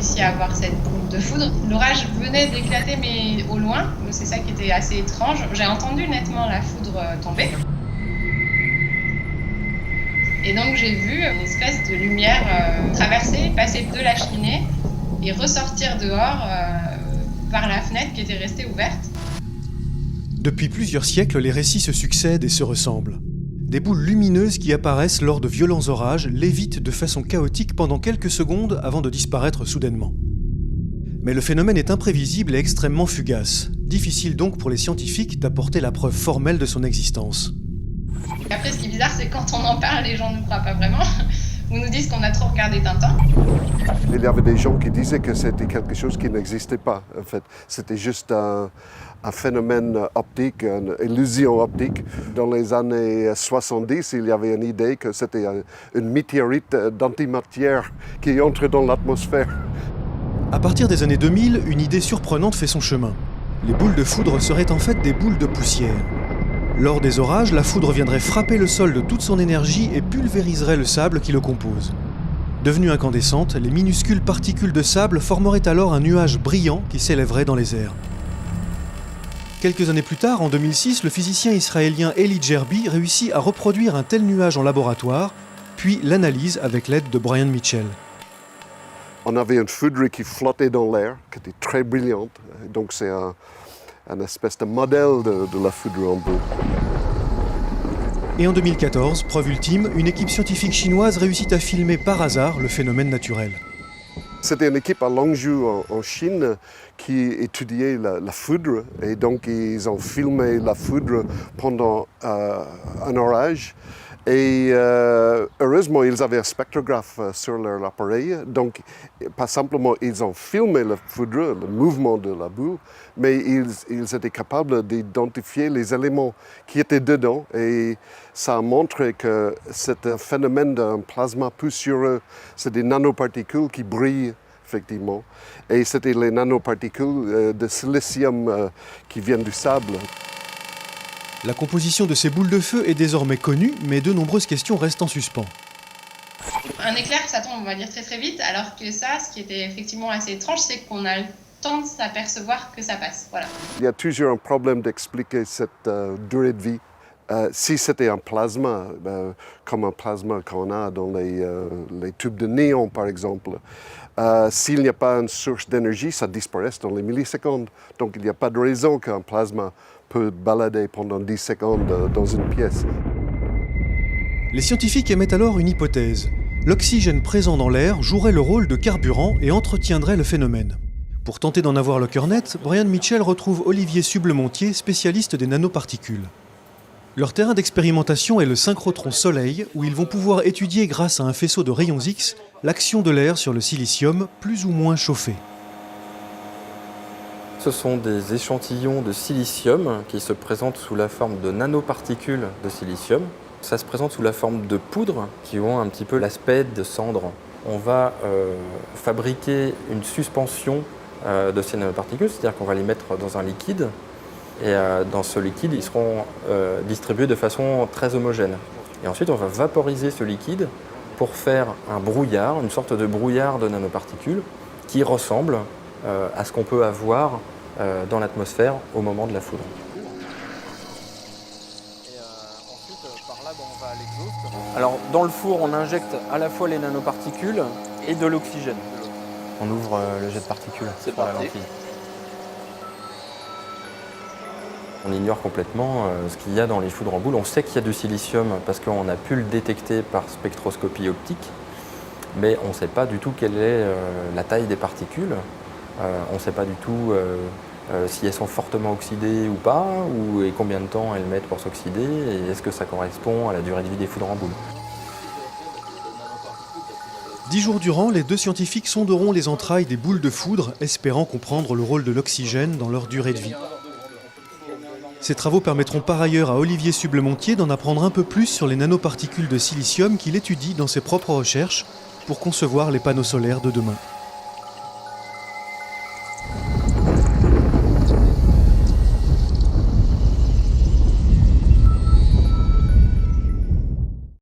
réussi à avoir cette boule de foudre. L'orage venait d'éclater, mais au loin. C'est ça qui était assez étrange. J'ai entendu nettement la foudre tomber. Et donc j'ai vu une espèce de lumière traverser, passer de la cheminée et ressortir dehors par la fenêtre qui était restée ouverte. Depuis plusieurs siècles, les récits se succèdent et se ressemblent. Des boules lumineuses qui apparaissent lors de violents orages lévitent de façon chaotique pendant quelques secondes avant de disparaître soudainement. Mais le phénomène est imprévisible et extrêmement fugace. Difficile donc pour les scientifiques d'apporter la preuve formelle de son existence. Après, ce qui est bizarre, c'est quand on en parle, les gens ne croient pas vraiment. Ou nous disent qu'on a trop regardé Tintin. Il y avait des gens qui disaient que c'était quelque chose qui n'existait pas. En fait, c'était juste un phénomène optique, une illusion optique. Dans les années 70, il y avait une idée que c'était une météorite d'antimatière qui entre dans l'atmosphère. À partir des années 2000, une idée surprenante fait son chemin. Les boules de foudre seraient en fait des boules de poussière. Lors des orages, la foudre viendrait frapper le sol de toute son énergie et pulvériserait le sable qui le compose. Devenues incandescentes, les minuscules particules de sable formeraient alors un nuage brillant qui s'élèverait dans les airs. Quelques années plus tard, en 2006, le physicien israélien Eli Djerbi réussit à reproduire un tel nuage en laboratoire, puis l'analyse avec l'aide de Brian Mitchell. On avait une foudre qui flottait dans l'air, qui était très brillante. Donc c'est un espèce de modèle de la foudre en boule. Et en 2014, preuve ultime, une équipe scientifique chinoise réussit à filmer par hasard le phénomène naturel. C'était une équipe à Longzhou en Chine qui étudiait la foudre et donc ils ont filmé la foudre pendant un orage. Et heureusement, ils avaient un spectrographe sur leur appareil, donc pas simplement ils ont filmé la foudre, le mouvement de la boule, mais ils étaient capables d'identifier les éléments qui étaient dedans et ça a montré que c'est un phénomène d'un plasma poussiéreux, c'est des nanoparticules qui brillent effectivement, et c'était les nanoparticules de silicium qui viennent du sable. La composition de ces boules de feu est désormais connue, mais de nombreuses questions restent en suspens. Un éclair, ça tombe, on va dire, très très vite, alors que ça, ce qui était effectivement assez étrange, c'est qu'on a le temps de s'apercevoir que ça passe. Voilà. Il y a toujours un problème d'expliquer cette durée de vie. Si c'était un plasma, comme un plasma qu'on a dans les tubes de néon par exemple, s'il n'y a pas une source d'énergie, ça disparaît dans les millisecondes. Donc il n'y a pas de raison qu'un plasma peut balader pendant 10 secondes dans une pièce. Les scientifiques émettent alors une hypothèse. L'oxygène présent dans l'air jouerait le rôle de carburant et entretiendrait le phénomène. Pour tenter d'en avoir le cœur net, Brian Mitchell retrouve Olivier Sublemontier, spécialiste des nanoparticules. Leur terrain d'expérimentation est le synchrotron Soleil, où ils vont pouvoir étudier grâce à un faisceau de rayons X l'action de l'air sur le silicium plus ou moins chauffé. Ce sont des échantillons de silicium qui se présentent sous la forme de nanoparticules de silicium. Ça se présente sous la forme de poudre qui ont un petit peu l'aspect de cendres. On va fabriquer une suspension de ces nanoparticules, c'est-à-dire qu'on va les mettre dans un liquide et dans ce liquide, ils seront distribués de façon très homogène. Et ensuite, on va vaporiser ce liquide pour faire un brouillard, une sorte de brouillard de nanoparticules qui ressemble à ce qu'on peut avoir dans l'atmosphère au moment de la foudre. Alors, dans le four, on injecte à la fois les nanoparticules et de l'oxygène. On ouvre le jet de particules sur la lentille. On ignore complètement ce qu'il y a dans les foudres en boule. On sait qu'il y a du silicium parce qu'on a pu le détecter par spectroscopie optique, mais on ne sait pas du tout quelle est la taille des particules. On ne sait pas du tout si elles sont fortement oxydées ou pas, et combien de temps elles mettent pour s'oxyder, et est-ce que ça correspond à la durée de vie des foudres en boule. 10 jours durant, les deux scientifiques sonderont les entrailles des boules de foudre, espérant comprendre le rôle de l'oxygène dans leur durée de vie. Ces travaux permettront par ailleurs à Olivier Sublemontier d'en apprendre un peu plus sur les nanoparticules de silicium qu'il étudie dans ses propres recherches pour concevoir les panneaux solaires de demain.